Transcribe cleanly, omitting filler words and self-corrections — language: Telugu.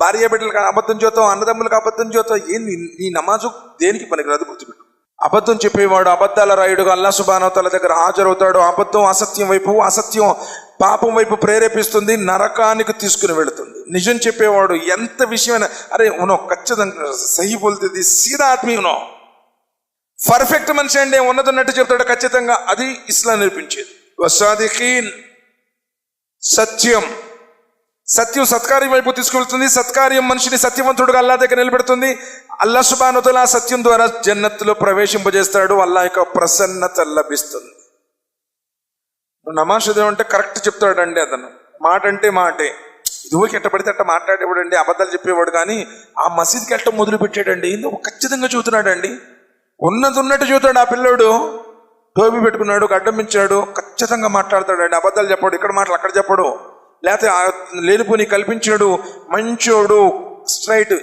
భార్య బిడ్డలకు అబద్ధం చూస్తావు, అన్నదమ్ములకు అబద్ధం చూస్తావు. ఏంది నీ నమాజు దేనికి పనికిరాదు, గుర్తుపెట్టు. అబద్ధం చెప్పేవాడు అబద్ధాల రాయుడుగా అల్లాహ్ సుబ్హానహు వ తఆలా దగ్గర హాజరవుతాడు. అబద్ధం అసత్యం వైపు, అసత్యం పాపం వైపు ప్రేరేపిస్తుంది, నరకానికి తీసుకుని వెళుతుంది. నిజం చెప్పేవాడు ఎంత విషయమైనా, అరే ఉనో ఖచ్చితంగా సహీ బోల్తేది సీదా ఆద్మీ ఉనో, పర్ఫెక్ట్ మనిషి అండి, ఉన్నదన్నట్టు చెప్తాడు ఖచ్చితంగా. అది ఇస్లాం నేర్పించేది. వసాదిఖీన్, సత్యం, సత్యం సత్కార్యం వైపు తీసుకెళ్తుంది. సత్కార్యం మనిషిని సత్యవంతుడుగా అల్లాహ్ దగ్గర నిలబెడుతుంది. అల్లాహ్ సుబ్హానహు వ తఆలా సత్యం ద్వారా జన్నత్తులో ప్రవేశింపజేస్తాడు. అల్లాహ్ యొక్క ప్రసన్నత లభిస్తుంది. నమాజ్ చదివామంటే కరెక్ట్ చెప్తాడండి అతను, మాట అంటే మాటే. ఇదివరకు ఎట్ట పడితే అట్ట మాట్లాడేవాడు అండి, అబద్ధాలు చెప్పేవాడు. కానీ ఆ మసీద్కి వెళ్ళటం మొదలు పెట్టాడండి, ఖచ్చితంగా చూస్తున్నాడండి, ఉన్నది ఉన్నట్టు చూస్తాడు. ఆ పిల్లోడు టోపీ పెట్టుకున్నాడు, గడ్డం ఇచ్చాడు, ఖచ్చితంగా మాట్లాడతాడండి, అబద్ధాలు చెప్పాడు. ఇక్కడ మాటలు అక్కడ చెప్పడు, లేకపోతే లేనిపోని కల్పించాడు, మంచోడు, స్ట్రైట్.